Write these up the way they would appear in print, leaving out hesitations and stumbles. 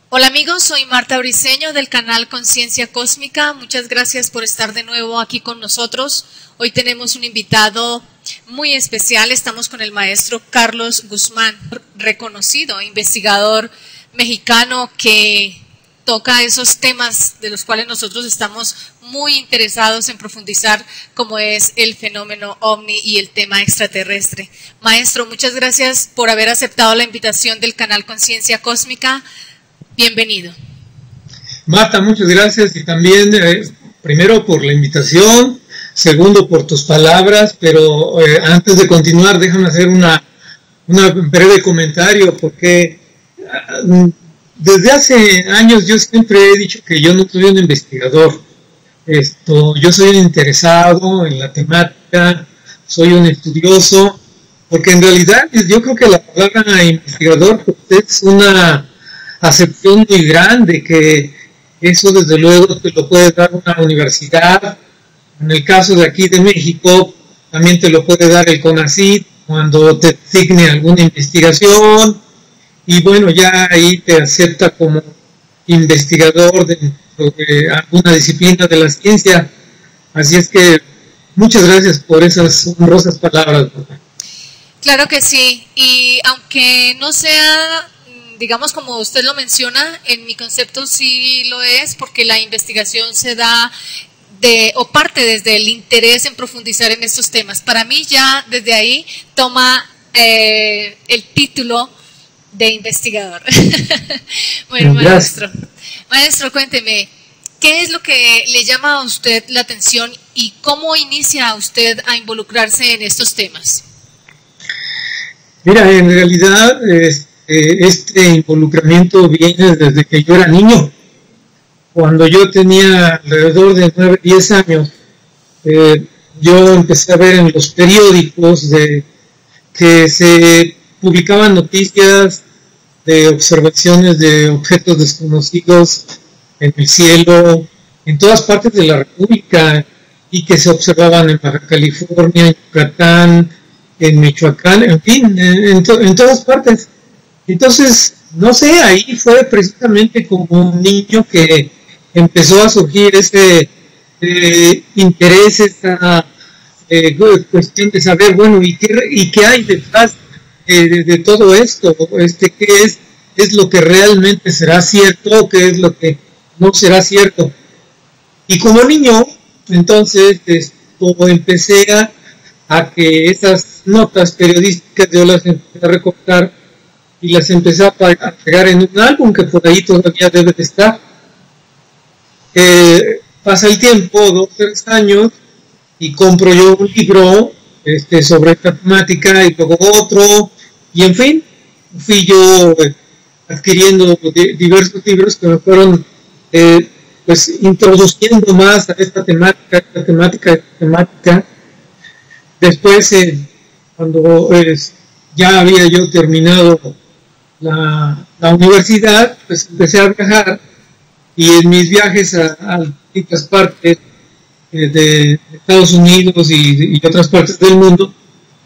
Hola amigos, soy Marta Briceño del canal Conciencia Cósmica. Muchas gracias por estar de nuevo aquí con nosotros. Hoy tenemos un invitado muy especial. Estamos con el maestro Carlos Guzmán, reconocido investigador mexicano que toca esos temas de los cuales nosotros estamos muy interesados en profundizar, como es el fenómeno OVNI y el tema extraterrestre. Maestro, muchas gracias por haber aceptado la invitación del canal Conciencia Cósmica. Bienvenido. Marta, muchas gracias y también primero por la invitación, segundo por tus palabras, pero antes de continuar déjame hacer una breve comentario porque desde hace años yo siempre he dicho que yo no soy un investigador, yo soy un interesado en la temática, soy un estudioso, porque en realidad yo creo que la palabra investigador pues, es una acepción muy grande, que eso desde luego te lo puede dar una universidad. En el caso de aquí de México también te lo puede dar el CONACYT cuando te asigne alguna investigación y bueno, ya ahí te acepta como investigador dentro de alguna disciplina de la ciencia. Así es que muchas gracias por esas honrosas palabras. Claro que sí, y aunque no sea, digamos, como usted lo menciona, en mi concepto sí lo es, porque la investigación se da o parte desde el interés en profundizar en estos temas. Para mí ya desde ahí toma el título de investigador. Bueno, maestro, cuénteme, ¿qué es lo que le llama a usted la atención y cómo inicia usted a involucrarse en estos temas? Mira, en realidad este involucramiento viene desde que yo era niño. Cuando yo tenía alrededor de 9, 10 años, yo empecé a ver en los periódicos que se publicaban noticias de observaciones de objetos desconocidos en el cielo, en todas partes de la República, y que se observaban en Baja California, en Yucatán, en Michoacán, en fin, en todas partes. Entonces, no sé, ahí fue precisamente como un niño que empezó a surgir ese interés, esa cuestión de saber, bueno, ¿y qué hay detrás de todo esto? ¿Qué es lo que realmente será cierto o qué es lo que no será cierto? Y como niño, entonces, empecé a que esas notas periodísticas yo las empecé a recortar y las empecé a pegar en un álbum que por ahí todavía debe de estar. Pasa el tiempo, 2 o 3 años, y compro yo un libro sobre esta temática y luego otro, y en fin, fui yo adquiriendo diversos libros que me fueron pues introduciendo más a esta temática. Después, cuando ya había yo terminado la universidad, pues empecé a viajar, y en mis viajes a distintas partes de Estados Unidos y otras partes del mundo,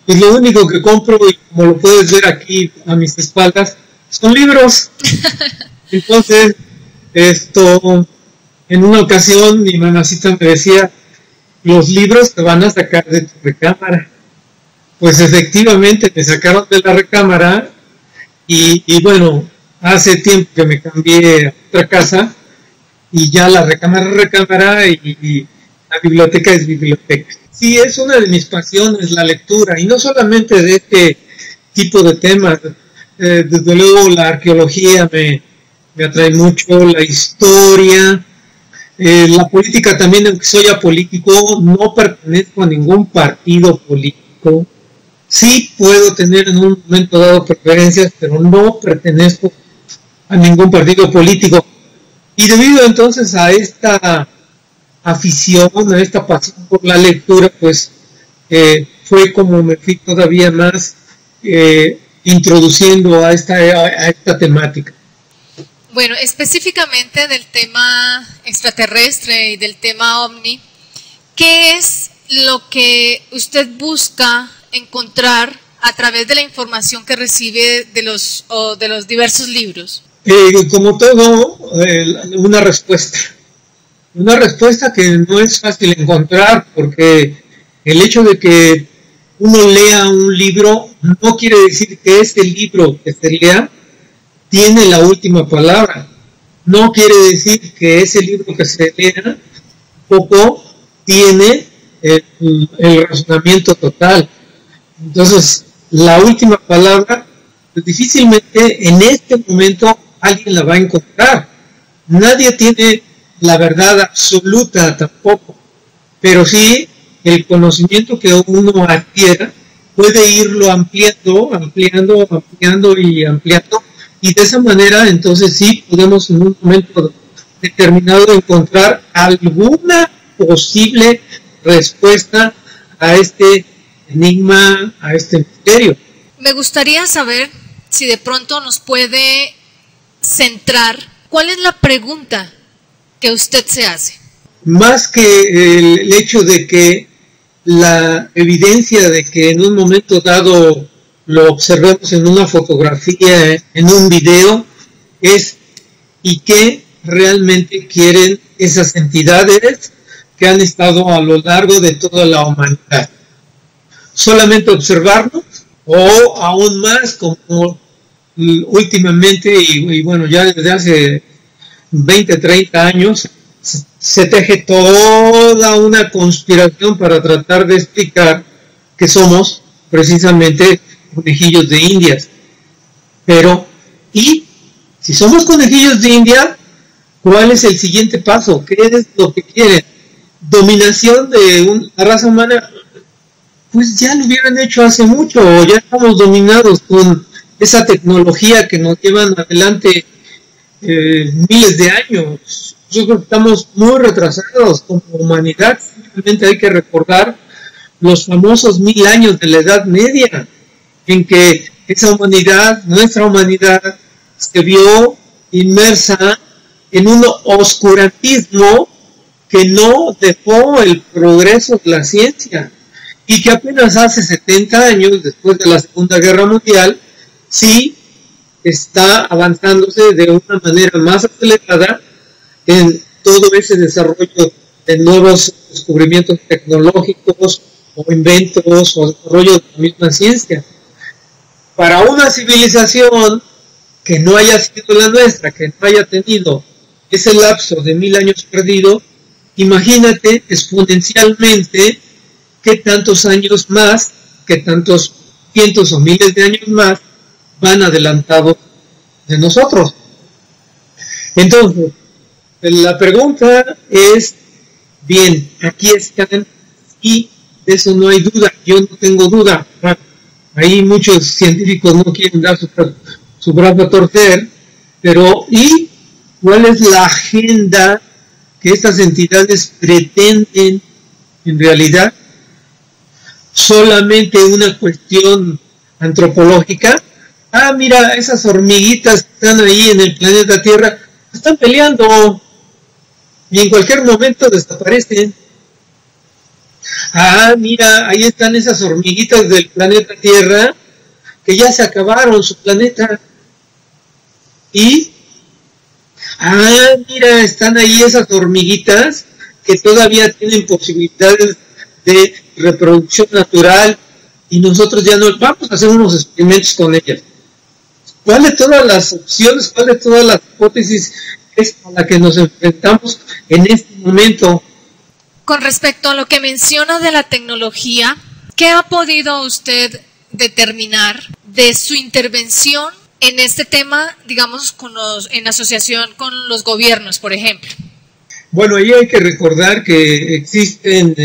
pues lo único que compro, y como lo puedes ver aquí a mis espaldas, son libros. Entonces, en una ocasión mi mamacita me decía, los libros te van a sacar de tu recámara. Pues efectivamente me sacaron de la recámara y bueno, hace tiempo que me cambié a otra casa y ya la recámara es recámara y la biblioteca es biblioteca. Sí, es una de mis pasiones la lectura, y no solamente de este tipo de temas. Desde luego la arqueología me atrae mucho, la historia, la política también, aunque soy apolítico, no pertenezco a ningún partido político. Sí puedo tener en un momento dado preferencias, pero no pertenezco a ningún partido político. Y debido entonces a esta afición, a esta pasión por la lectura, pues fue como me fui todavía más introduciendo a esta temática. Bueno, específicamente del tema extraterrestre y del tema OVNI, ¿qué es lo que usted busca encontrar a través de la información que recibe de los diversos libros? Como todo, una respuesta. Una respuesta que no es fácil encontrar, porque el hecho de que uno lea un libro no quiere decir que ese libro que se lea tiene la última palabra. No quiere decir que ese libro que se lea poco tiene el razonamiento total. Entonces, la última palabra, pues difícilmente en este momento alguien la va a encontrar. Nadie tiene la verdad absoluta tampoco, pero sí el conocimiento que uno adquiera puede irlo ampliando, y de esa manera entonces sí podemos en un momento determinado encontrar alguna posible respuesta a este enigma, a este misterio. Me gustaría saber si de pronto nos puede centrar cuál es la pregunta que usted se hace. Más que el hecho de que la evidencia de que en un momento dado lo observemos en una fotografía, en un video, es ¿y qué realmente quieren esas entidades que han estado a lo largo de toda la humanidad? ¿Solamente observarnos? O aún más, como últimamente, y bueno, ya desde hace 20, 30 años, se teje toda una conspiración para tratar de explicar que somos precisamente conejillos de Indias. Pero, ¿y si somos conejillos de India, cuál es el siguiente paso? ¿Qué es lo que quieren? ¿Dominación de la raza humana? Pues ya lo hubieran hecho hace mucho, ya estamos dominados con esa tecnología que nos llevan adelante miles de años. Nosotros estamos muy retrasados como humanidad. Simplemente hay que recordar los famosos 1000 años de la Edad Media, en que esa humanidad, nuestra humanidad, se vio inmersa en un oscurantismo que no dejó el progreso de la ciencia, y que apenas hace 70 años, después de la Segunda Guerra Mundial, sí está avanzándose de una manera más acelerada en todo ese desarrollo de nuevos descubrimientos tecnológicos o inventos o desarrollo de la misma ciencia. Para una civilización que no haya sido la nuestra, que no haya tenido ese lapso de 1000 años perdido, imagínate exponencialmente qué tantos años más, qué tantos cientos o miles de años más van adelantados de nosotros. Entonces, la pregunta es, bien, aquí están, y de eso no hay duda, yo no tengo duda. Ahí muchos científicos no quieren dar su brazo a torcer, pero ¿y cuál es la agenda que estas entidades pretenden en realidad? ¿Solamente una cuestión antropológica? Ah, mira, esas hormiguitas que están ahí en el planeta Tierra están peleando y en cualquier momento desaparecen. Ah, mira, ahí están esas hormiguitas del planeta Tierra que ya se acabaron su planeta. Y, ah, mira, están ahí esas hormiguitas que todavía tienen posibilidades de reproducción natural y nosotros ya no vamos a hacer unos experimentos con ellas. ¿Cuál de todas las opciones, cuál de todas las hipótesis es a la que nos enfrentamos en este momento? Con respecto a lo que menciona de la tecnología, ¿qué ha podido usted determinar de su intervención en este tema, digamos, en asociación con los gobiernos, por ejemplo? Bueno, ahí hay que recordar que existen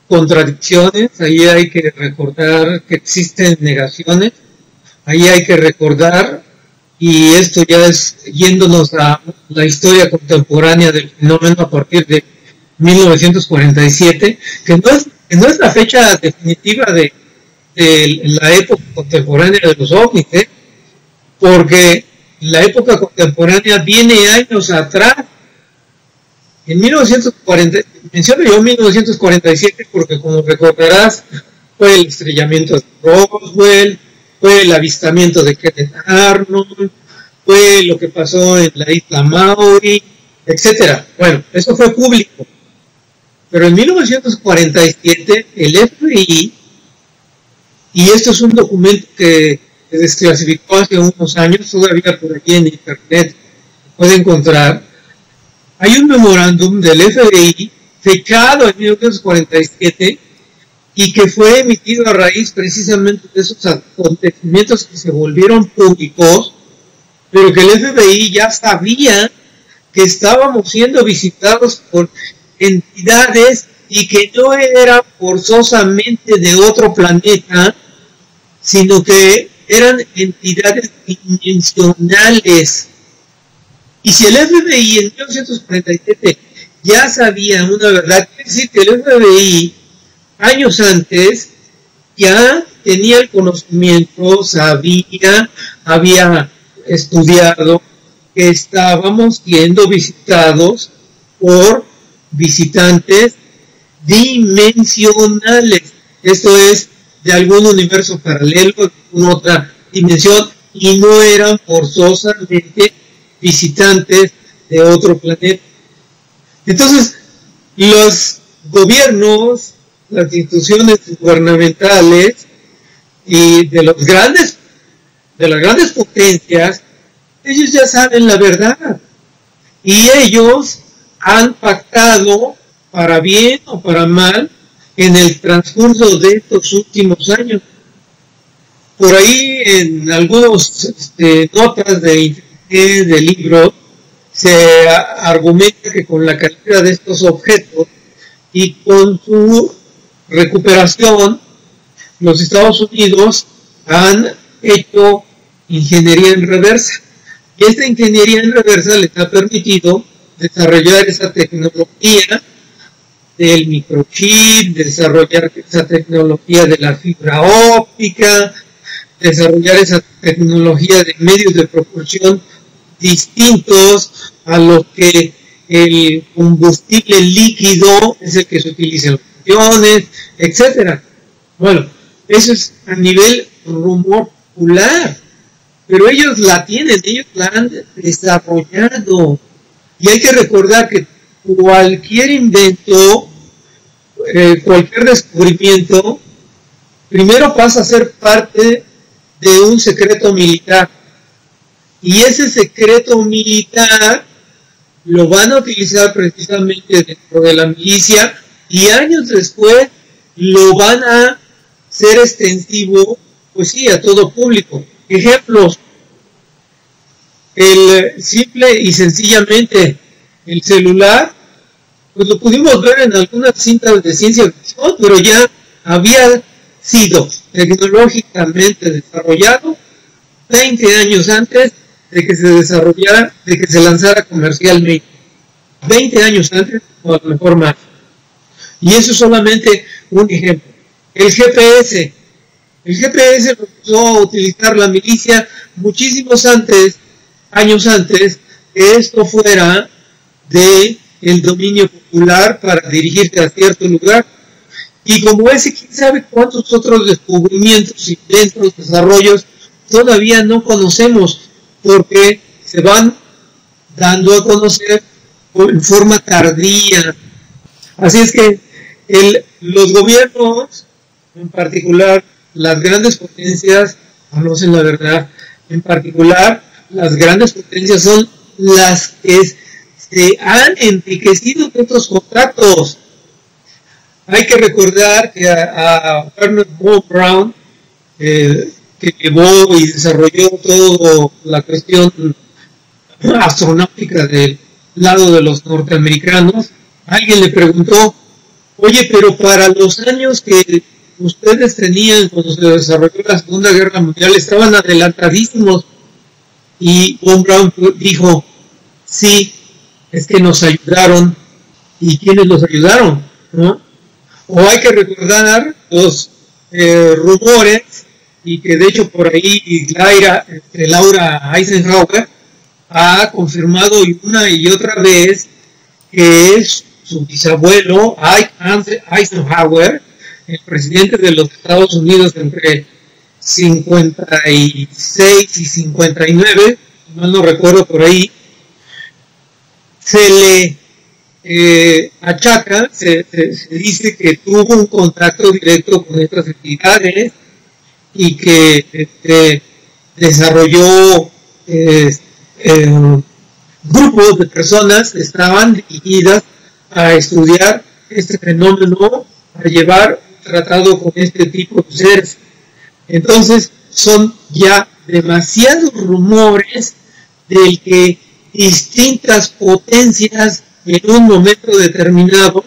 contradicciones, ahí hay que recordar que existen negaciones, ahí hay que recordar, y esto ya es yéndonos a la historia contemporánea del fenómeno a partir de 1947, que no es la fecha definitiva de la época contemporánea de los ovnis, porque la época contemporánea viene años atrás. En 1940, menciono yo 1947 porque, como recordarás, fue el estrellamiento de Roswell, fue el avistamiento de Kenneth Arnold, fue lo que pasó en la isla Maui, etcétera. Bueno, eso fue público. Pero en 1947 el FBI, y esto es un documento que se desclasificó hace unos años, todavía por aquí en internet se puede encontrar, hay un memorándum del FBI fechado en 1947 y que fue emitido a raíz precisamente de esos acontecimientos que se volvieron públicos, pero que el FBI ya sabía que estábamos siendo visitados por entidades y que no eran forzosamente de otro planeta, sino que eran entidades dimensionales. Y si el FBI en 1947 ya sabía una verdad, quiere decir que el FBI años antes ya tenía el conocimiento, sabía, había estudiado que estábamos siendo visitados por visitantes dimensionales. Esto es de algún universo paralelo, de alguna otra dimensión, y no eran forzosamente visitantes de otro planeta. Entonces, los gobiernos, las instituciones gubernamentales y de las grandes potencias, ellos ya saben la verdad y ellos han pactado, para bien o para mal, en el transcurso de estos últimos años. Por ahí en algunas notas de internet, de libros, se argumenta que con la caída de estos objetos y con su recuperación, los Estados Unidos han hecho ingeniería en reversa. Y esta ingeniería en reversa les ha permitido desarrollar esa tecnología del microchip, desarrollar esa tecnología de la fibra óptica, desarrollar esa tecnología de medios de propulsión distintos a los que el combustible líquido es el que se utiliza en los aviones, etcétera. Bueno, eso es a nivel rumor popular, pero ellos la tienen, ellos la han desarrollado. Y hay que recordar que cualquier invento, cualquier descubrimiento, primero pasa a ser parte de un secreto militar. Y ese secreto militar lo van a utilizar precisamente dentro de la milicia y años después lo van a ser extensivo, pues sí, a todo público. Ejemplos: el simple y sencillamente el celular, pues lo pudimos ver en algunas cintas de ciencia ficción, pero ya había sido tecnológicamente desarrollado 20 años antes de que se desarrollara, de que se lanzara comercialmente. 20 años antes, o a lo mejor más. Y eso es solamente un ejemplo. El GPS lo empezó a utilizar la milicia muchísimos años antes que esto fuera de el dominio popular para dirigirse a cierto lugar. Y como ese, quién sabe cuántos otros descubrimientos, inventos, desarrollos todavía no conocemos, porque se van dando a conocer en forma tardía. Así es que los gobiernos, en particular las grandes potencias, conocen la verdad. En particular, las grandes potencias son las que se han enriquecido de estos contratos. Hay que recordar que a Ernest von Braun, que llevó y desarrolló toda la cuestión astronáutica del lado de los norteamericanos, alguien le preguntó: oye, pero para los años que ustedes tenían cuando se desarrolló la Segunda Guerra Mundial, estaban adelantadísimos. Y von Braun dijo: sí, es que nos ayudaron. ¿Y quiénes los ayudaron? ¿No? O hay que recordar los rumores, y que de hecho por ahí Laura Eisenhower ha confirmado una y otra vez que es su bisabuelo Ike Eisenhower, el presidente de los Estados Unidos entre 56 y 59, mal no recuerdo por ahí, se le achaca, se dice que tuvo un contacto directo con estas entidades y que desarrolló grupos de personas que estaban dirigidas a estudiar este fenómeno, a llevar un tratado con este tipo de seres. Entonces son ya demasiados rumores del que distintas potencias en un momento determinado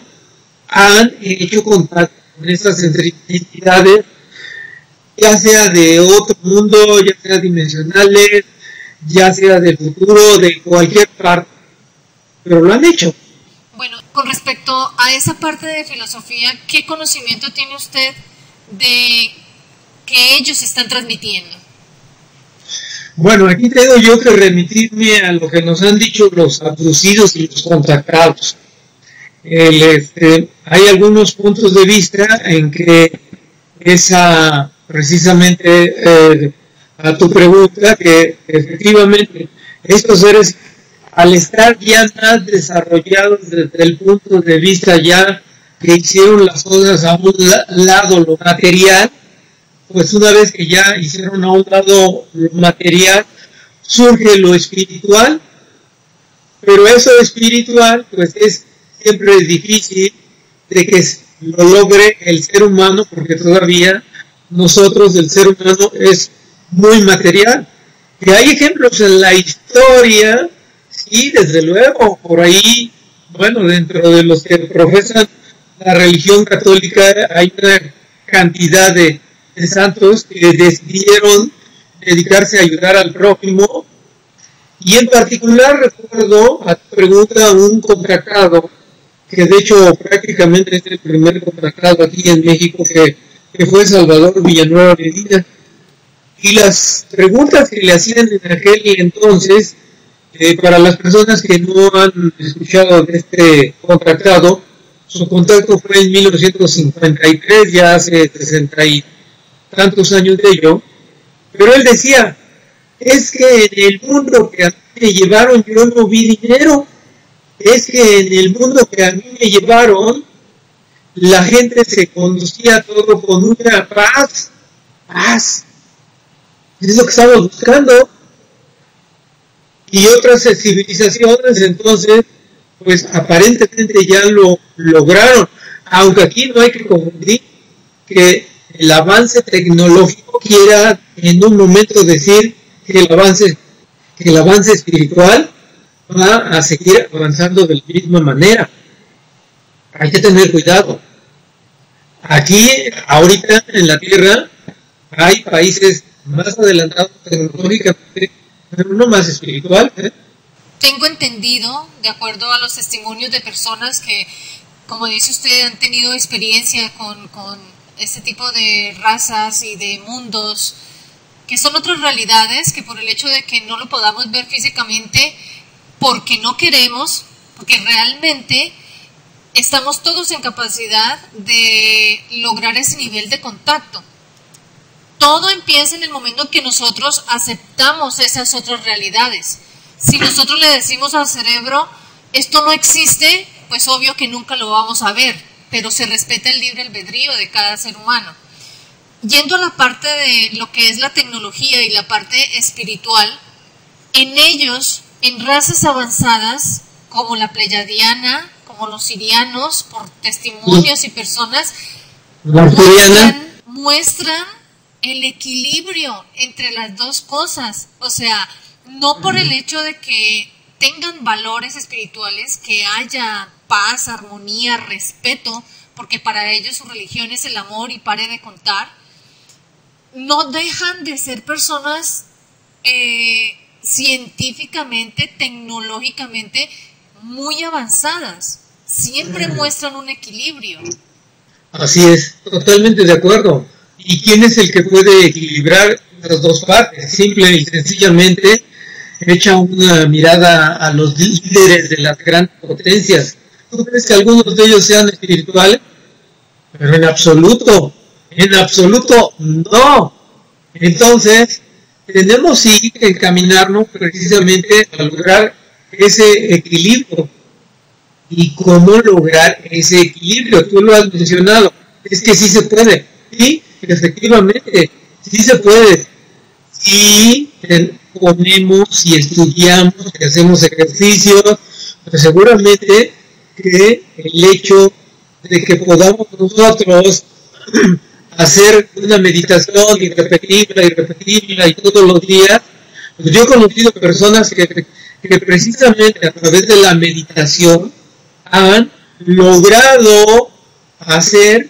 han hecho contacto con estas entidades, ya sea de otro mundo, ya sea dimensionales, ya sea del futuro, de cualquier parte, pero lo han hecho. Bueno, con respecto a esa parte de filosofía, ¿qué conocimiento tiene usted de que ellos están transmitiendo? Bueno, aquí tengo yo que remitirme a lo que nos han dicho los abducidos y los contactados. Hay algunos puntos de vista en que esa, precisamente a tu pregunta, que efectivamente estos seres, al estar ya más desarrollados desde el punto de vista ya que hicieron las cosas a un lado lo material, pues una vez que ya hicieron a un lado lo material, surge lo espiritual, pero eso espiritual pues es siempre difícil de que lo logre el ser humano, porque todavía nosotros, el ser humano, es muy material. Y hay ejemplos en la historia, sí, desde luego, por ahí, bueno, dentro de los que profesan la religión católica hay una cantidad de santos que decidieron dedicarse a ayudar al prójimo, y en particular recuerdo a tu pregunta un contactado que de hecho prácticamente es el primer contactado aquí en México, que fue Salvador Villanueva Medina, y las preguntas que le hacían en aquel entonces, para las personas que no han escuchado de este contactado, su contacto fue en 1953, ya hace 60 y tantos años de ello, pero él decía, es que en el mundo que a mí me llevaron yo no vi dinero, es que en el mundo que a mí me llevaron la gente se conducía todo con una paz, es lo que estamos buscando, y otras civilizaciones entonces pues aparentemente ya lo lograron, aunque aquí no hay que confundir que el avance tecnológico quiera en un momento decir que el avance espiritual va a seguir avanzando de la misma manera. Hay que tener cuidado. Aquí, ahorita en la Tierra, hay países más adelantados tecnológicamente, pero no más espiritual. Tengo entendido, de acuerdo a los testimonios de personas que, como dice usted, han tenido experiencia con este tipo de razas y de mundos, que son otras realidades, que por el hecho de que no lo podamos ver físicamente, porque no queremos, porque realmente estamos todos en capacidad de lograr ese nivel de contacto. Todo empieza en el momento que nosotros aceptamos esas otras realidades. Si nosotros le decimos al cerebro, esto no existe, pues obvio que nunca lo vamos a ver, pero se respeta el libre albedrío de cada ser humano. Yendo a la parte de lo que es la tecnología y la parte espiritual, en ellos, en razas avanzadas, como la pleyadiana, como los sirianos, por testimonios y personas, muestran el equilibrio entre las dos cosas. O sea, no por el hecho de que tengan valores espirituales, que haya paz, armonía, respeto, porque para ellos su religión es el amor y pare de contar, no dejan de ser personas científicamente, tecnológicamente muy avanzadas. Siempre muestran un equilibrio. Así es, totalmente de acuerdo. ¿Y quién es el que puede equilibrar las dos partes? Simple y sencillamente echa una mirada a los líderes de las grandes potencias. ¿Tú crees que algunos de ellos sean espirituales? Pero en absoluto no. Entonces, tenemos sí que encaminarnos precisamente a lograr ese equilibrio. ¿Y cómo lograr ese equilibrio? Tú lo has mencionado. Es que sí se puede. Sí, efectivamente, sí se puede. Si ponemos y estudiamos y hacemos ejercicios, pues seguramente que el hecho de que podamos nosotros hacer una meditación y repetirla y todos los días, pues yo he conocido personas que precisamente a través de la meditación han logrado hacer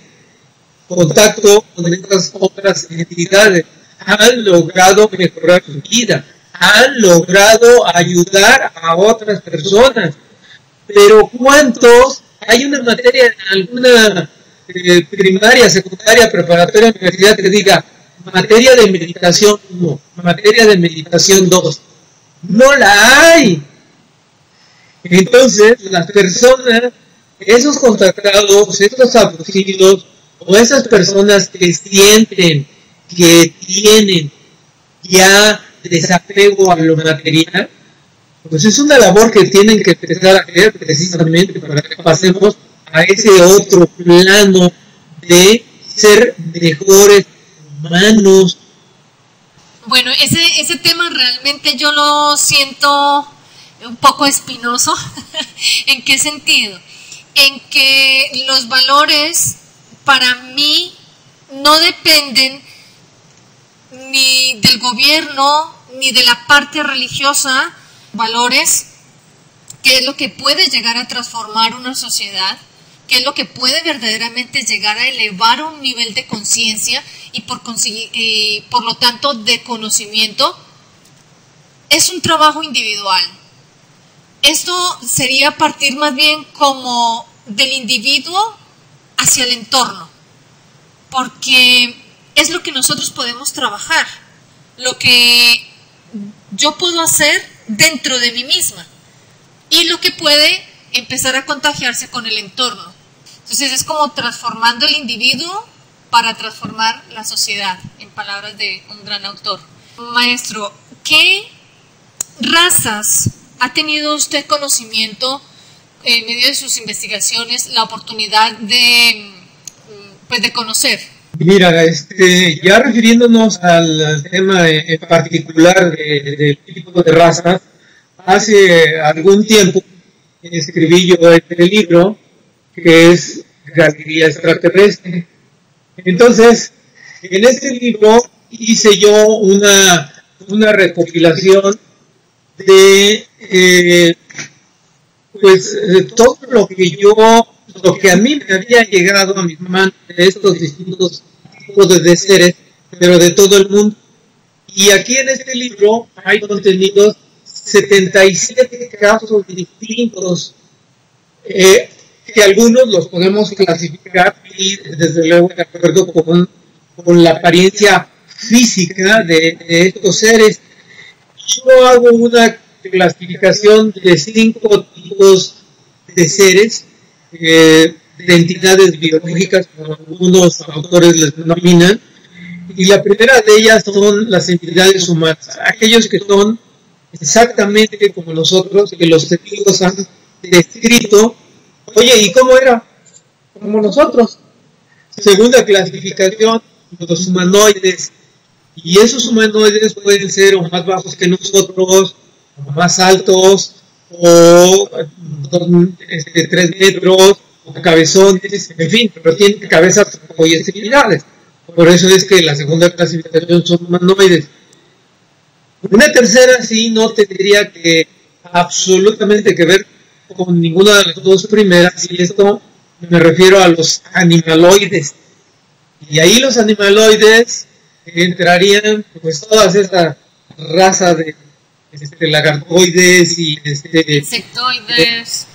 contacto con estas otras entidades, han logrado mejorar su vida, han logrado ayudar a otras personas. Pero ¿cuántos? Hay una materia en alguna primaria, secundaria, preparatoria, universidad que diga materia de meditación 1, materia de meditación 2. No la hay. Entonces, las personas, esos contactados, esos abducidos, o esas personas que sienten que tienen ya desapego a lo material, pues es una labor que tienen que empezar a hacer precisamente para que pasemos a ese otro plano de ser mejores humanos. Bueno, ese tema realmente yo lo siento un poco espinoso. ¿En qué sentido? En que los valores para mí no dependen ni del gobierno ni de la parte religiosa. Valores, qué es lo que puede llegar a transformar una sociedad, qué es lo que puede verdaderamente llegar a elevar un nivel de conciencia y por lo tanto de conocimiento. Es un trabajo individual. Esto sería partir más bien como del individuo hacia el entorno, porque es lo que nosotros podemos trabajar, lo que yo puedo hacer dentro de mí misma y lo que puede empezar a contagiarse con el entorno. Entonces es como transformando el individuo para transformar la sociedad, en palabras de un gran autor. Maestro, ¿qué razas ha tenido usted conocimiento en medio de sus investigaciones, la oportunidad de conocer? Mira, ya refiriéndonos al tema en particular del tipo de razas, hace algún tiempo escribí yo este libro que es Galería Extraterrestre. Entonces, en este libro hice yo una recopilación de todo lo que a mí me había llegado a mis manos de estos distintos tipos de seres, pero de todo el mundo. Y aquí en este libro hay contenidos 77 casos distintos, que algunos los podemos clasificar y desde luego de acuerdo con la apariencia física de estos seres. Yo hago una clasificación de 5 tipos de seres, de entidades biológicas, como algunos autores les denominan, y la primera de ellas son las entidades humanas, aquellos que son exactamente como nosotros, que los testigos han descrito. Oye, ¿y cómo era? Como nosotros. Segunda clasificación, los humanoides, y esos humanoides pueden ser o más bajos que nosotros, o más altos, o 3 metros, o cabezones, en fin, pero tienen cabezas muy similares. Por eso es que la segunda clasificación son humanoides. Una tercera sí no tendría que absolutamente que ver con ninguna de las dos primeras, y esto me refiero a los animaloides. Y ahí los animaloides entrarían pues todas esas razas de lagartoides y insectoides,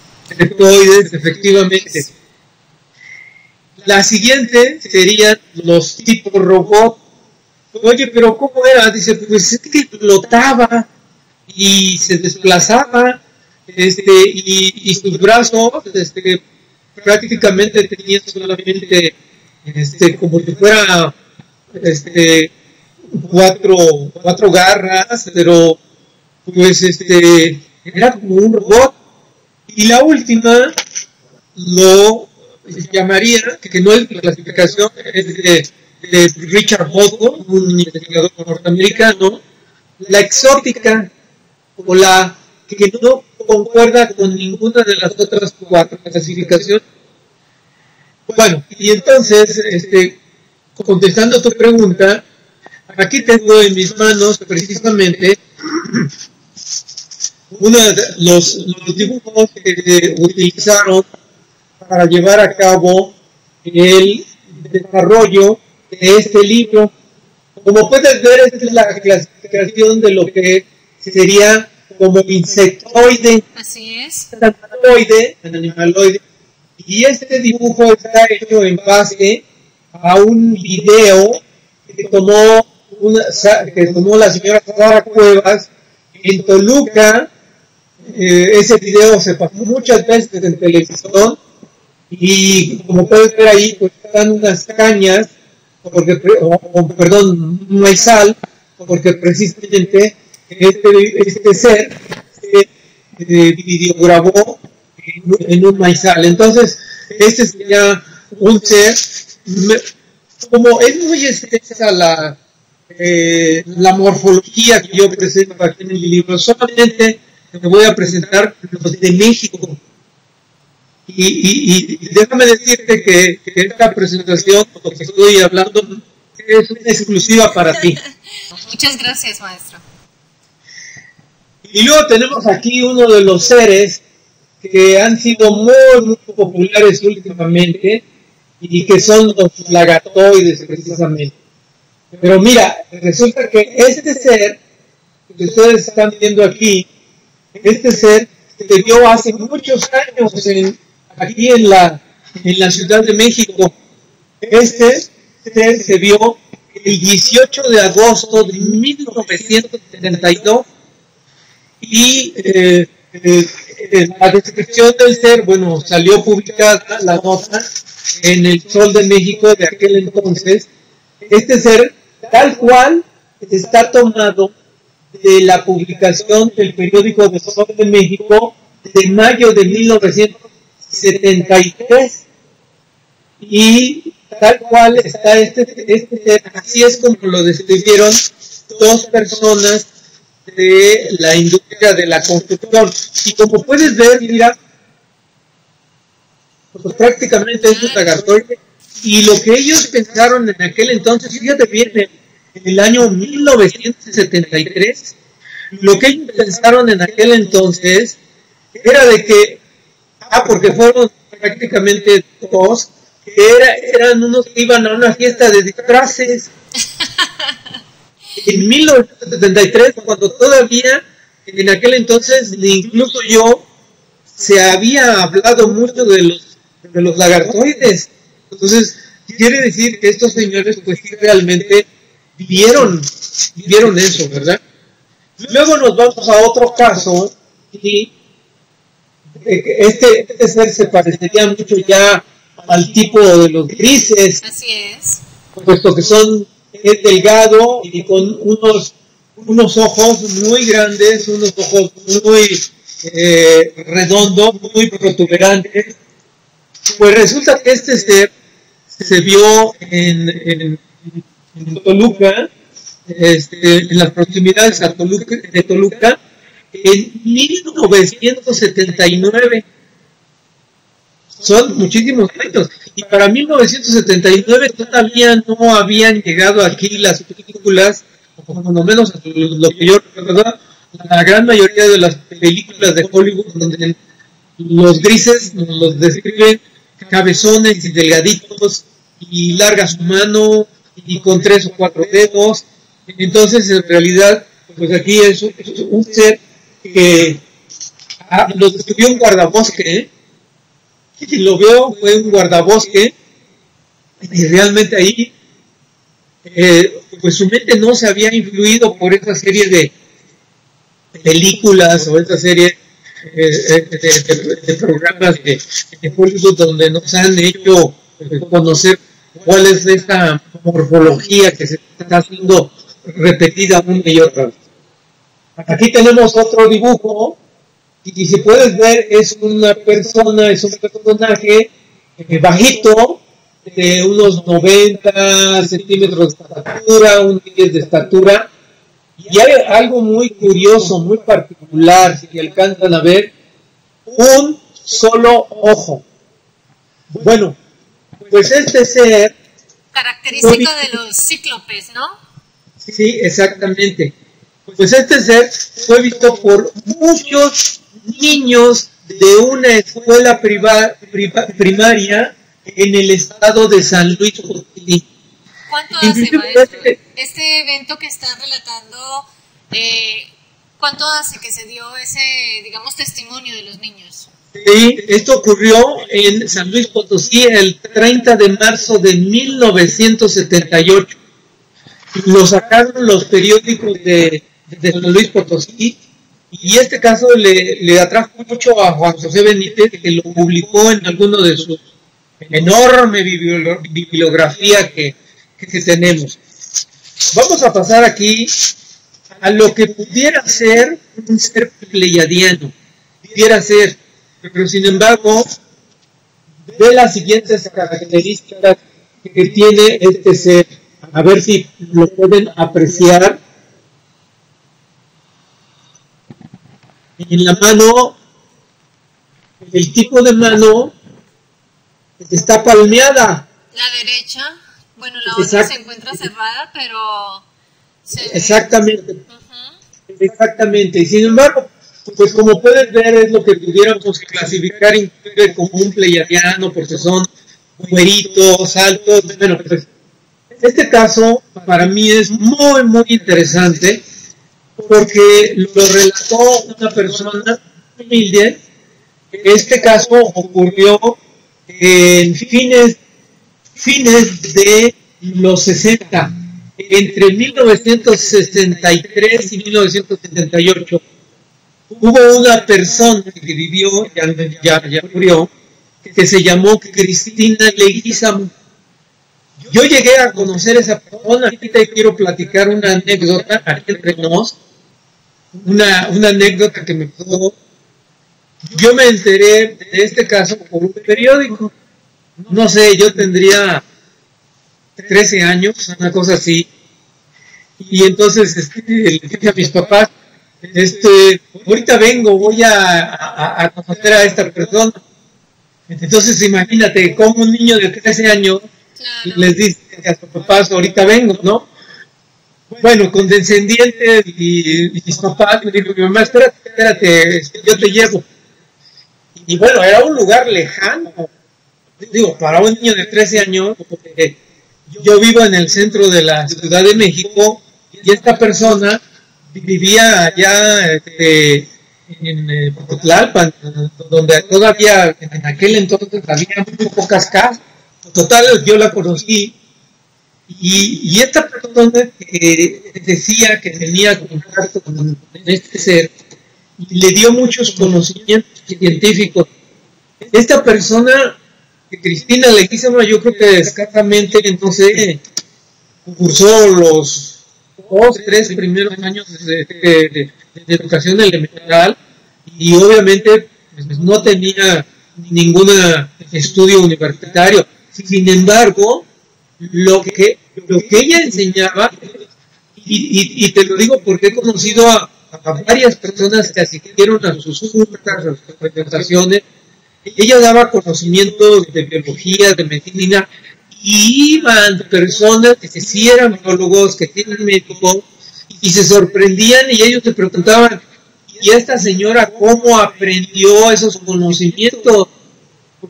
efectivamente. La siguiente serían los tipos robot. Oye, pero ¿cómo era? Dice, pues es que flotaba y se desplazaba, y sus brazos prácticamente tenían solamente como si fuera cuatro garras, pero pues era como un robot. Y la última lo llamaría, que no es la clasificación, es de Richard Boswell, un investigador norteamericano, la exótica, o la que no concuerda con ninguna de las otras cuatro clasificaciones. Bueno, y entonces, contestando tu pregunta, aquí tengo en mis manos precisamente uno de los dibujos que utilizaron para llevar a cabo el desarrollo de este libro. Como puedes ver, esta es la clasificación de lo que sería como insectoide. Así es. Animaloide. Y este dibujo está hecho en base a un video que tomó la señora Sara Cuevas en Toluca. Ese video se pasó muchas veces en televisión y como puedes ver ahí, pues están unas cañas, un maizal, porque precisamente este ser se videograbó en un maizal. Entonces, este sería un ser, como es muy extensa la morfología que yo presento aquí en el libro, solamente me voy a presentar los de México. Y déjame decirte que esta presentación, lo que estoy hablando, es una exclusiva para ti. Muchas gracias, maestro. Y luego tenemos aquí uno de los seres que han sido muy populares últimamente y que son los lagartoides precisamente. Pero mira, resulta que este ser que ustedes están viendo aquí, este ser se vio hace muchos años aquí en la Ciudad de México. Este ser se vio el 18 de agosto de 1972 y la descripción del ser, bueno, salió publicada la nota en el Sol de México de aquel entonces. Este ser, tal cual, está tomado de la publicación del periódico de Sol de México de mayo de 1973 y tal cual está este ser. Así es como lo describieron dos personas de la industria de la construcción. Y como puedes ver, mira, pues prácticamente es un lagartoide. Y lo que ellos pensaron en aquel entonces, fíjate bien, en el año 1973, lo que ellos pensaron en aquel entonces era de que, porque fueron prácticamente dos, que eran unos que iban a una fiesta de disfraces. En 1973, cuando todavía, en aquel entonces, incluso yo, se había hablado mucho de los lagartoides. Entonces, quiere decir que estos señores, pues sí, realmente vieron eso, ¿verdad? Luego nos vamos a otro caso, y este ser se parecería mucho ya al tipo de los grises. Así es. Puesto que es delgado y con unos ojos muy grandes, unos ojos muy redondos, muy protuberantes. Pues resulta que este ser se vio en Toluca, en las proximidades de Toluca, en 1979. Son muchísimos años. Y para 1979 todavía no habían llegado aquí las películas, o por lo menos lo que yo recuerdo, la gran mayoría de las películas de Hollywood donde los grises nos los describen cabezones y delgaditos y larga su mano y con 3 o 4 dedos. Entonces, en realidad, pues aquí es un ser que lo describió un guardabosque, y lo veo, fue un guardabosque, y realmente ahí, pues su mente no se había influido por esa serie de películas o esa serie de programas de Hollywood donde nos han hecho conocer cuál es esta morfología que se está haciendo repetida una y otra vez. Aquí tenemos otro dibujo, y si puedes ver, es una persona, es un personaje bajito, de unos 90 centímetros de estatura, un 10 de estatura, y hay algo muy curioso, muy particular, si alcanzan a ver, un solo ojo. Bueno, pues este ser... Característico de los cíclopes, ¿no? Sí, exactamente. Pues este ser fue visto por muchos niños de una escuela primaria en el estado de San Luis Potosí. ¿Cuánto hace, maestro? Este evento que está relatando, ¿cuánto hace que se dio ese, digamos, testimonio de los niños? Sí, esto ocurrió en San Luis Potosí el 30 de marzo de 1978. Lo sacaron los periódicos de San Luis Potosí, y este caso le atrajo mucho a Juan José Benítez, que lo publicó en alguno de sus enorme bibliografía que tenemos. Vamos a pasar aquí a lo que pudiera ser un ser pleiadiano, pudiera ser, pero sin embargo, de las siguientes características que tiene este ser, a ver si lo pueden apreciar. En la mano, el tipo de mano está palmeada. La derecha, bueno, la otra se encuentra cerrada, pero... Exactamente. Exactamente. Y sin embargo, pues como puedes ver, es lo que pudiéramos clasificar como un pleiadiano, porque son güeritos, altos. Bueno, pues este caso para mí es muy, muy interesante, porque lo relató una persona humilde. Este caso ocurrió en fines de los 60, entre 1963 y 1978. Hubo una persona que vivió, ya murió, que se llamó Cristina Leguízamo. Yo llegué a conocer a esa persona. Ahorita quiero platicar una anécdota aquí entre nos, una anécdota que me pasó. Yo me enteré de este caso por un periódico. No sé, yo tendría 13 años, una cosa así. Y entonces le dije a mis papás, ahorita vengo, voy a conocer a esta persona. Entonces imagínate cómo un niño de 13 años les dice a sus papás, ahorita vengo, ¿no? Bueno, condescendientes, y mis papás me dijo, mi mamá, espérate, yo te llevo. Y bueno, era un lugar lejano, digo, para un niño de 13 años, porque yo vivo en el centro de la Ciudad de México, y esta persona vivía allá en Tlalpan, donde todavía en aquel entonces había muy pocas casas. Total, yo la conocí, y esta persona decía que tenía contacto con este ser, y le dio muchos conocimientos científicos. Esta persona, Cristina Leguízamo, yo creo que escasamente, entonces, cursó los 2-3 primeros años de educación elemental, y obviamente pues, no tenía ningún estudio universitario. Sin embargo, lo que ella enseñaba, y te lo digo porque he conocido a varias personas que asistieron a sus juntas, a sus presentaciones, ella daba conocimientos de biología, de medicina, y iban personas que sí eran biólogos, que tienen médicos, y se sorprendían, y ellos te preguntaban, ¿y esta señora cómo aprendió esos conocimientos?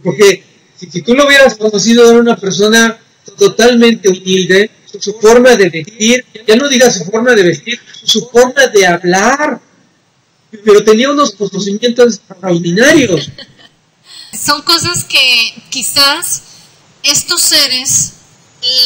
Porque si tú lo hubieras conocido, era una persona totalmente humilde, su forma de vestir, ya no digas su forma de vestir, su forma de hablar, pero tenía unos conocimientos extraordinarios. Son cosas que quizás estos seres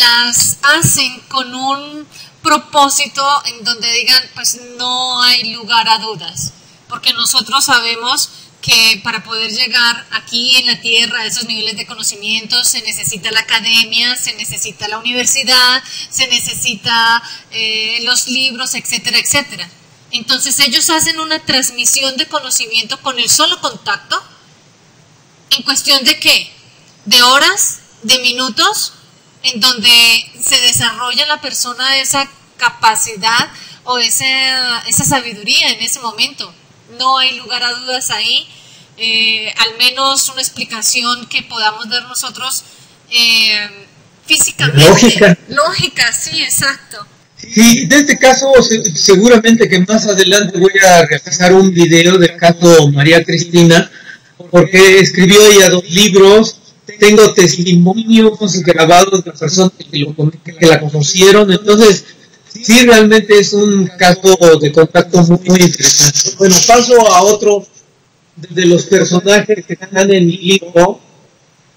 las hacen con un propósito en donde digan, pues no hay lugar a dudas, porque nosotros sabemos que para poder llegar aquí en la Tierra a esos niveles de conocimiento se necesita la academia, se necesita la universidad, se necesita los libros, etcétera, etcétera. Entonces ellos hacen una transmisión de conocimiento con el solo contacto, en cuestión de ¿qué? De horas, de minutos, en donde se desarrolla la persona esa capacidad o esa sabiduría en ese momento. No hay lugar a dudas ahí, al menos una explicación que podamos dar nosotros físicamente. Lógica, sí, exacto. Sí, de este caso seguramente que más adelante voy a realizar un video del caso María Cristina, porque escribió ella 2 libros, tengo testimonios grabados de personas que la conocieron, entonces sí, realmente es un caso de contacto muy interesante. Bueno, paso a otro de los personajes que están en mi libro.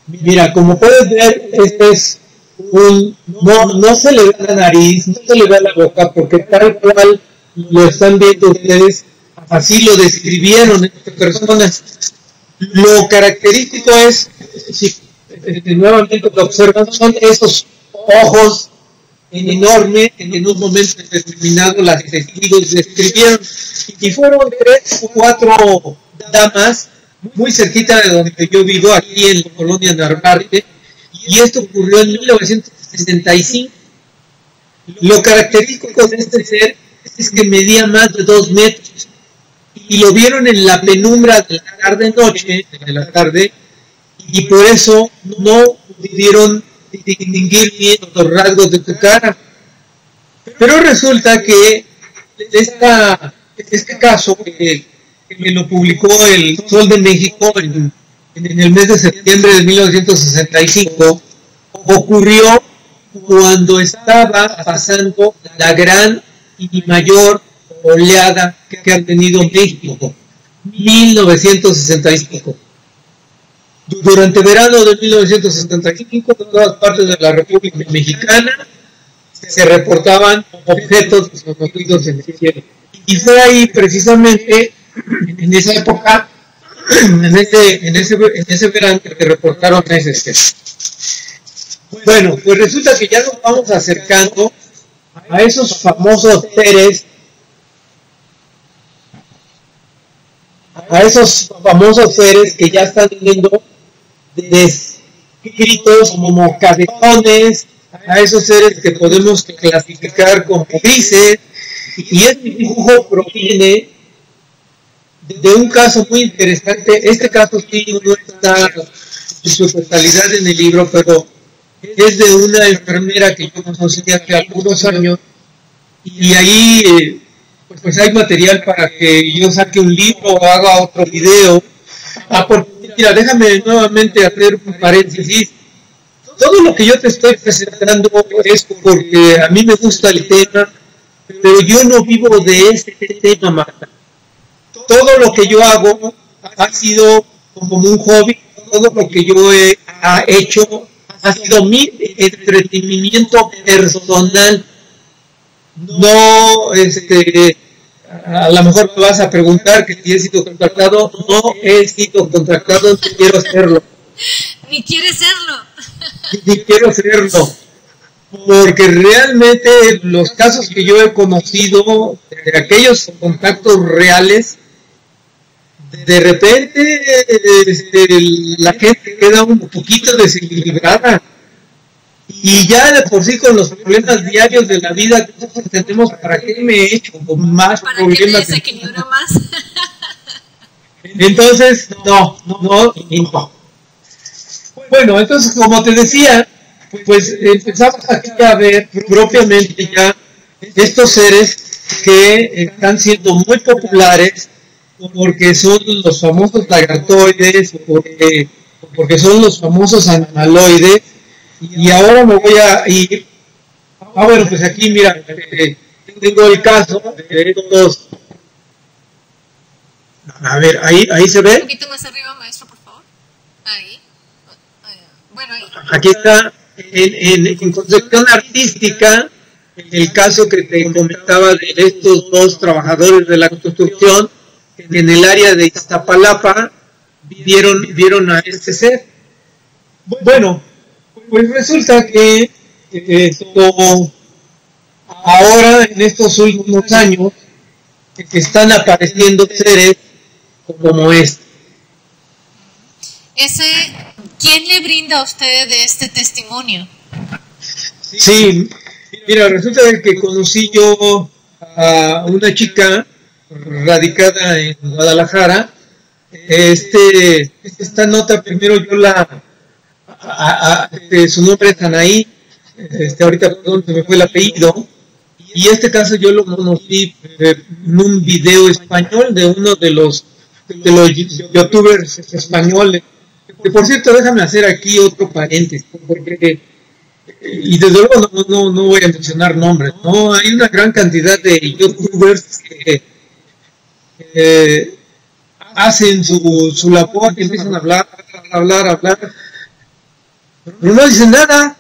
Mira, como puedes ver, este es no se le ve la nariz, no se le ve la boca, porque tal cual lo están viendo ustedes, así lo describieron estas personas. Lo característico es, si nuevamente lo observan, son esos ojos enorme en un momento determinado las testigos describieron, y fueron 3 o 4 damas muy cerquita de donde yo vivo, aquí en la colonia Narvarte, y esto ocurrió en 1965. Lo característico de este ser es que medía más de 2 metros, y lo vieron en la penumbra de la tarde, y por eso no pudieron distinguir bien los rasgos de tu cara. Pero resulta que este caso que lo publicó el Sol de México en el mes de septiembre de 1965 ocurrió cuando estaba pasando la gran y mayor oleada que ha tenido México, 1965. Durante verano de 1975, en todas partes de la República Mexicana se reportaban objetos desconocidos en el cielo. Y fue ahí precisamente, en esa época, en ese verano que reportaron ese ser. Bueno, pues resulta que ya nos vamos acercando a esos famosos seres, que ya están viendo descritos como cabezones, a esos seres que podemos clasificar como grises, y este dibujo proviene de un caso muy interesante. Este caso sí no está en su totalidad en el libro, pero es de una enfermera que yo conocí hace algunos años, y ahí pues hay material para que yo saque un libro o haga otro video. Mira, déjame nuevamente hacer un paréntesis. Todo lo que yo te estoy presentando es porque a mí me gusta el tema, pero yo no vivo de este tema, Marta. Todo lo que yo hago ha sido como un hobby, todo lo que yo he hecho ha sido mi entretenimiento personal. No, a lo mejor me vas a preguntar que si he sido contratado. No he sido contratado, ni quiero serlo. Ni quieres serlo. Ni quiero serlo. Porque realmente los casos que yo he conocido, de aquellos contactos reales, de repente la gente queda un poquito desequilibrada. Y ya de por sí con los problemas diarios de la vida que nosotros tenemos, ¿para qué me he hecho con más ¿para problemas? ¿Para qué me desequilibro más? Entonces, no. Bueno, entonces, como te decía, pues empezamos aquí a ver propiamente ya estos seres que están siendo muy populares, porque son los famosos lagartoides, porque son los famosos animaloides. Y ahora me voy a ir. Bueno, pues aquí mira, tengo el caso de estos. A ver, ahí se ve. Un poquito más arriba, maestro, por favor. Ahí. Bueno, ahí. Aquí está, en concepción artística, el caso que te comentaba de estos 2 trabajadores de la construcción en el área de Iztapalapa, vieron a este ser. Bueno, pues resulta que como ahora en estos últimos años están apareciendo seres como este. ¿Quién le brinda a usted de este testimonio? Sí, mira, resulta que conocí yo a una chica radicada en Guadalajara. Esta nota primero yo su nombre es Anaí, ahorita perdón, se me fue el apellido, y este caso yo lo conocí en un video español de uno de los youtubers españoles, que por cierto déjame hacer aquí otro paréntesis, porque y desde luego no voy a mencionar nombres, no, hay una gran cantidad de youtubers que hacen su labor, que empiezan a hablar, pero no dicen nada,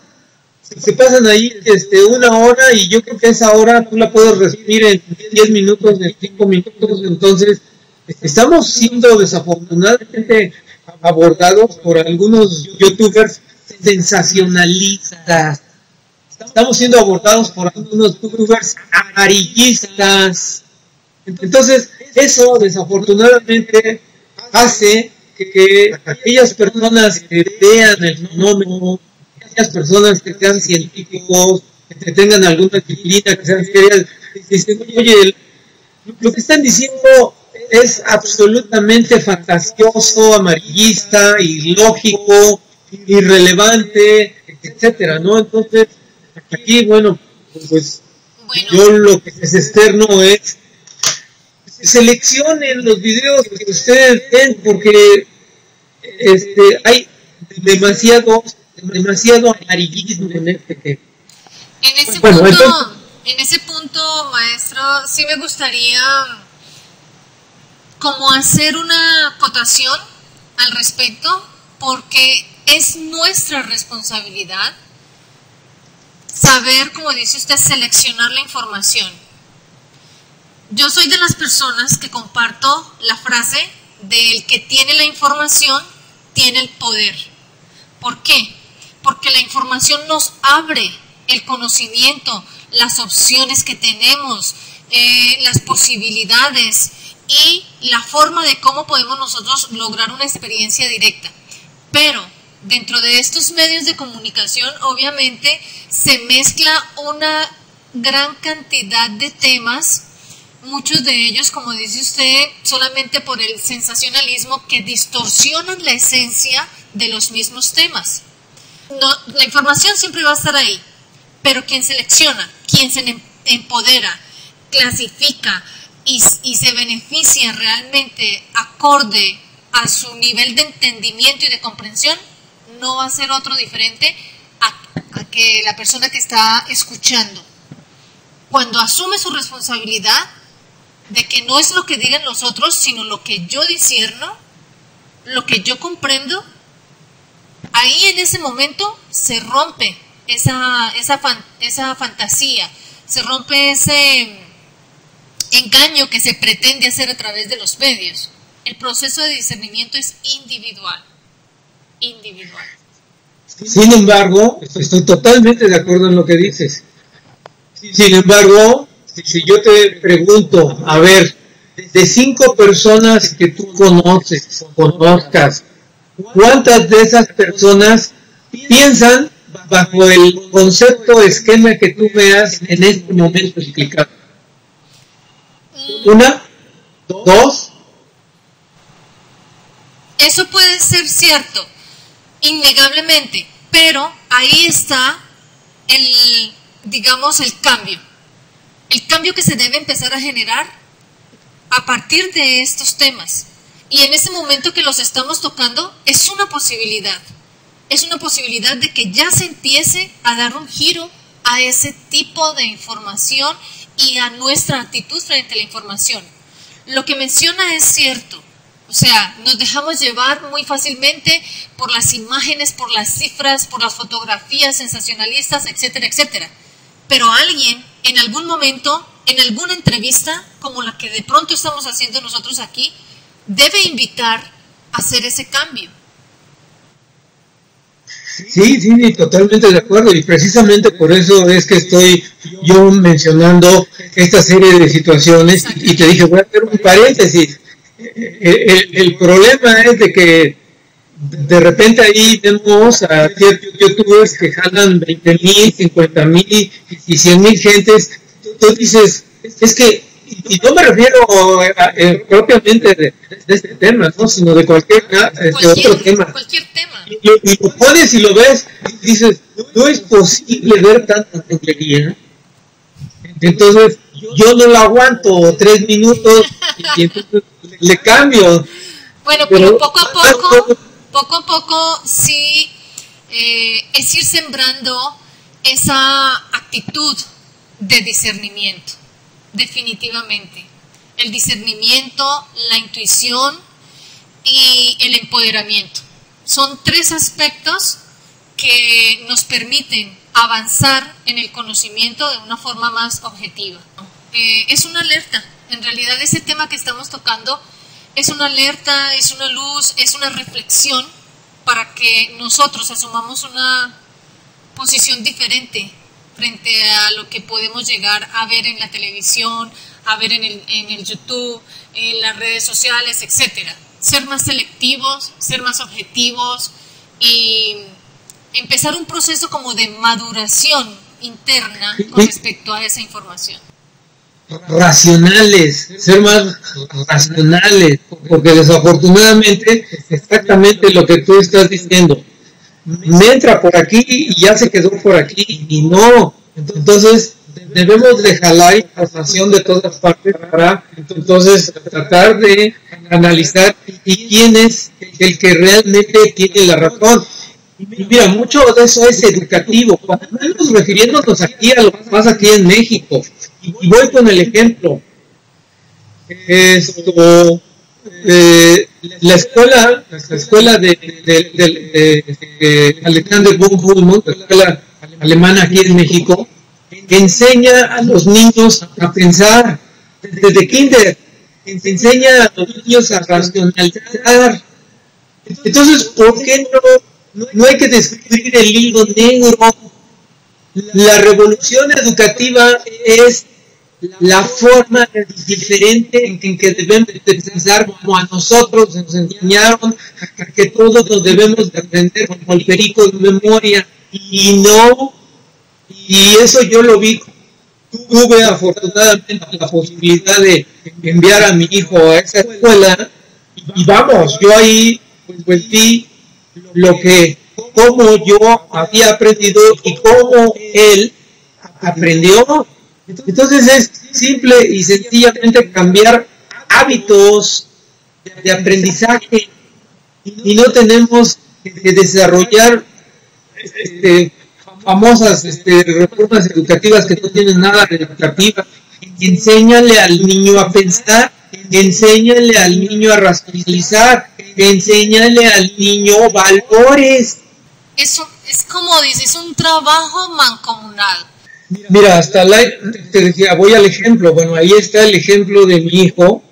se pasan ahí 1 hora, y yo creo que esa hora tú la puedes resumir en 10 minutos, en 5 minutos. Entonces estamos siendo desafortunadamente abordados por algunos youtubers sensacionalistas, estamos siendo abordados por algunos youtubers amarillistas. Entonces eso desafortunadamente hace que aquellas personas que vean el fenómeno, aquellas personas que sean científicos, que tengan alguna disciplina, que sean serias, dicen, oye, lo que están diciendo es absolutamente fantasioso, amarillista, ilógico, irrelevante, etcétera, ¿no? Entonces, aquí, bueno, yo lo que es externo es seleccionen los videos que ustedes ven, porque hay demasiado amarillismo en este. En ese punto, maestro, sí me gustaría como hacer una acotación al respecto, porque es nuestra responsabilidad saber, como dice usted, seleccionar la información. Yo soy de las personas que comparto la frase de el que tiene la información tiene el poder. ¿Por qué? Porque la información nos abre el conocimiento, las opciones que tenemos, las posibilidades y la forma de cómo podemos nosotros lograr una experiencia directa. Pero dentro de estos medios de comunicación, obviamente, se mezcla una gran cantidad de temas, muchos de ellos, como dice usted, solamente por el sensacionalismo, que distorsionan la esencia de los mismos temas. La información siempre va a estar ahí, pero quien selecciona, quien se empodera, clasifica y se beneficia realmente acorde a su nivel de entendimiento y de comprensión, no va a ser otro diferente a que la persona que está escuchando. Cuando asume su responsabilidad de que no es lo que digan los otros, sino lo que yo discierno, lo que yo comprendo, ahí en ese momento se rompe esa fantasía, se rompe ese engaño que se pretende hacer a través de los medios. El proceso de discernimiento es individual. Sin embargo, estoy totalmente de acuerdo en lo que dices. Sin embargo, si yo te pregunto, a ver, de 5 personas que tú conozcas, ¿cuántas de esas personas piensan bajo el concepto, esquema que tú veas en este momento explicado? ¿1? ¿2? Eso puede ser cierto, innegablemente, pero ahí está el cambio. El cambio que se debe empezar a generar a partir de estos temas. Y en ese momento que los estamos tocando, es una posibilidad. Es una posibilidad de que ya se empiece a dar un giro a ese tipo de información y a nuestra actitud frente a la información. Lo que menciona es cierto. O sea, nos dejamos llevar muy fácilmente por las imágenes, por las cifras, por las fotografías sensacionalistas, etcétera, etcétera. Pero alguien, en algún momento, en alguna entrevista, como la que de pronto estamos haciendo nosotros aquí, debe invitar hacer ese cambio. Sí, sí, totalmente de acuerdo, y precisamente por eso es que estoy yo mencionando esta serie de situaciones, y te dije, voy a hacer un paréntesis. El problema es de que de repente ahí vemos a ciertos youtubers que jalan 20,000, 50,000 y 100,000 gentes. Tú dices, es que, y no me refiero propiamente de este tema, ¿no? Sino de cualquier otro tema. Cualquier tema. Y lo pones y lo ves y dices, no es posible ver tanta tontería. Entonces, yo no lo aguanto 3 minutos y entonces le cambio. Bueno, pero poco a poco sí es ir sembrando esa actitud de discernimiento, definitivamente. El discernimiento, la intuición y el empoderamiento. Son 3 aspectos que nos permiten avanzar en el conocimiento de una forma más objetiva. Es una alerta. En realidad ese tema que estamos tocando es una alerta, es una luz, es una reflexión para que nosotros asumamos una posición diferente frente a lo que podemos llegar a ver en la televisión, a ver en el YouTube, en las redes sociales, etcétera. Ser más selectivos, ser más objetivos y empezar un proceso como de maduración interna con respecto a esa información. Racionales, ser más racionales, porque desafortunadamente exactamente lo que tú estás diciendo, me entra por aquí y ya se quedó por aquí y no, entonces debemos de jalar información de todas partes para entonces tratar de analizar y quién es el que realmente tiene la razón. Y mira, mucho de eso es educativo, cuando estamos refiriéndonos aquí a lo que pasa aquí en México. Y voy con el ejemplo. La escuela de Alexander von Humboldt, la escuela alemana aquí en México, que enseña a los niños a pensar desde kinder, enseña a los niños a racionalizar. Entonces, ¿por qué no hay que descubrir el hilo negro? La revolución educativa es la forma diferente en que debemos de pensar, como a nosotros nos enseñaron que todos nos debemos de aprender como el perico de memoria, y eso yo lo vi. Tuve afortunadamente la posibilidad de enviar a mi hijo a esa escuela y vamos, yo ahí pues vi cómo yo había aprendido y cómo él aprendió. Entonces es simple y sencillamente cambiar hábitos de aprendizaje, y no tenemos que desarrollar famosas reformas educativas que no tienen nada de educativa. Enséñale al niño a pensar, enséñale al niño a racionalizar, enséñale al niño valores. Eso es como dices, un trabajo mancomunado. Mira, te decía, voy al ejemplo. Bueno, ahí está el ejemplo de mi hijo,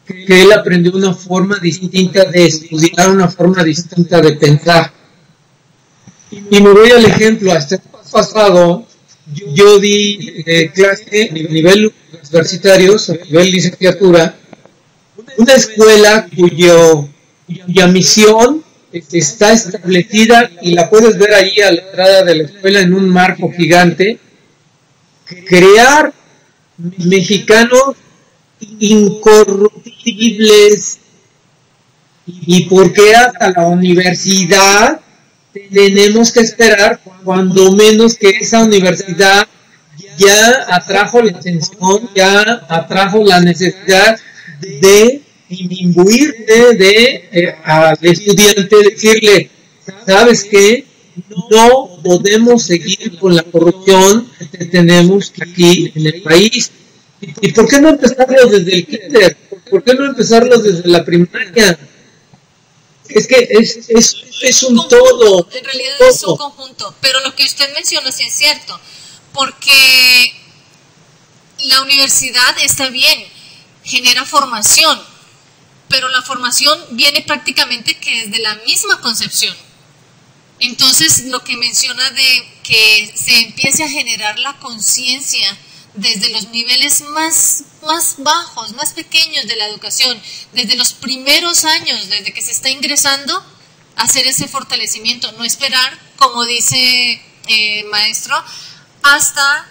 que él aprendió una forma distinta de estudiar, una forma distinta de pensar. Y me voy al ejemplo, hasta el pasado yo di clase a nivel universitario, a nivel licenciatura, una escuela cuya misión está establecida, y la puedes ver ahí a la entrada de la escuela en un marco gigante: crear mexicanos incorruptibles. ¿Y por qué hasta la universidad tenemos que esperar, cuando menos que esa universidad ya atrajo la atención, ya atrajo la necesidad de imbuirte al estudiante, decirle, ¿sabes qué? No podemos seguir con la corrupción que tenemos aquí en el país. ¿Y por qué no empezarlo desde el kinder? ¿Por qué no empezarlo desde la primaria? Es que es un conjunto, todo. En realidad todo. Es un conjunto. Pero lo que usted menciona sí es cierto. Porque la universidad está bien, genera formación. pero la formación viene prácticamente que desde la misma concepción. Entonces, lo que menciona de que se empiece a generar la conciencia desde los niveles más bajos, más pequeños de la educación, desde los primeros años, desde que se está ingresando, hacer ese fortalecimiento, no esperar, como dice maestro, hasta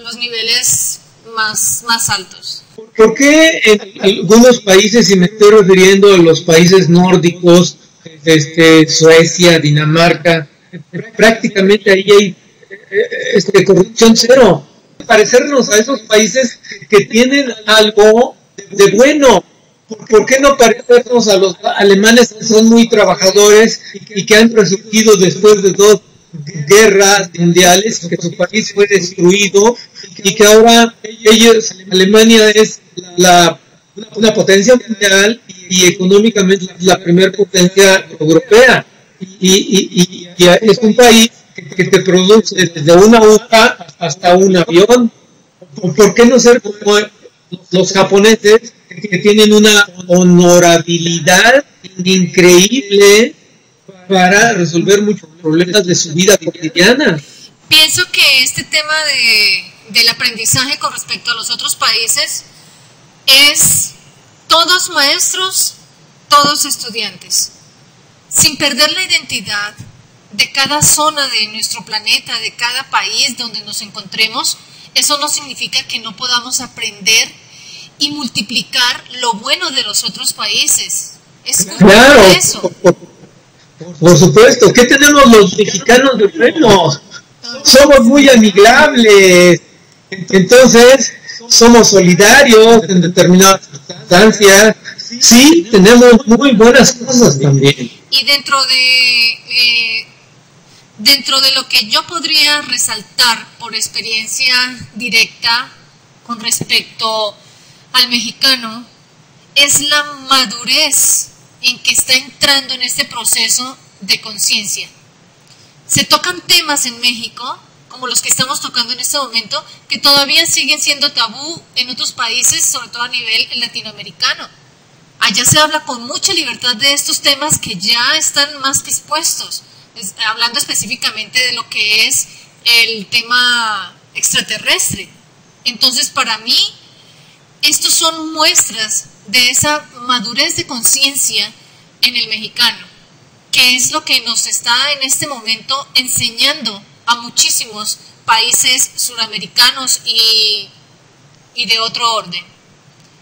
los niveles más altos. ¿Por qué en algunos países, y me estoy refiriendo a los países nórdicos, Suecia, Dinamarca, prácticamente ahí hay corrupción cero? Parecernos a esos países que tienen algo de bueno. ¿Por qué no parecernos a los alemanes, que son muy trabajadores y que han resurgido después de 2 guerras mundiales, que su país fue destruido y que ahora Alemania es una potencia mundial y económicamente la primera potencia europea? Y es un país que te produce desde una aguja hasta un avión. ¿Por qué no ser como los japoneses, que tienen una honorabilidad increíble para resolver muchos problemas de su vida cotidiana? Pienso que este tema del aprendizaje con respecto a los otros países es todos maestros, todos estudiantes, sin perder la identidad de cada zona de nuestro planeta, de cada país donde nos encontremos. Eso no significa que no podamos aprender y multiplicar lo bueno de los otros países. Es claro, eso. Por supuesto. ¿Qué tenemos los mexicanos de bueno? Somos muy amigables. Entonces, somos solidarios en determinadas circunstancias. Sí, tenemos muy buenas cosas también. Y dentro de lo que yo podría resaltar por experiencia directa con respecto al mexicano, es la madurez en que está entrando en este proceso de conciencia. Se tocan temas en México, como los que estamos tocando en este momento, que todavía siguen siendo tabú en otros países, sobre todo a nivel latinoamericano. Allá se habla con mucha libertad de estos temas que ya están más que expuestos, hablando específicamente de lo que es el tema extraterrestre. Entonces, para mí, estos son muestras de esa madurez de conciencia en el mexicano, que es lo que nos está en este momento enseñando a muchísimos países suramericanos y de otro orden.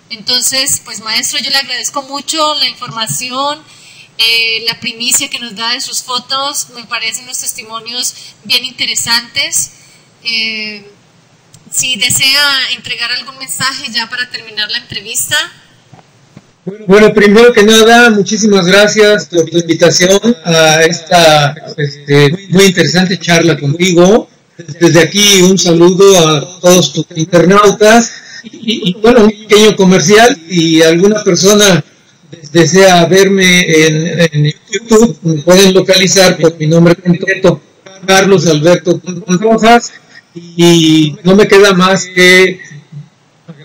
Entonces, pues maestro, yo le agradezco mucho la información, la primicia que nos da de sus fotos. Me parecen unos testimonios bien interesantes. Si desea entregar algún mensaje ya para terminar la entrevista. Bueno, primero que nada, muchísimas gracias por tu invitación a esta muy interesante charla contigo. Desde aquí un saludo a todos tus internautas y bueno, un pequeño comercial. Si alguna persona desea verme en YouTube, me pueden localizar por mi nombre completo, Carlos Alberto Rojas. Y no me queda más que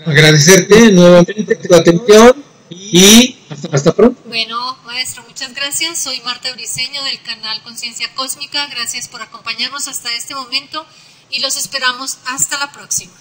agradecerte nuevamente tu atención y hasta pronto. Bueno, maestro, muchas gracias. Soy Marta Briceño del canal Conciencia Cósmica. Gracias por acompañarnos hasta este momento y los esperamos hasta la próxima.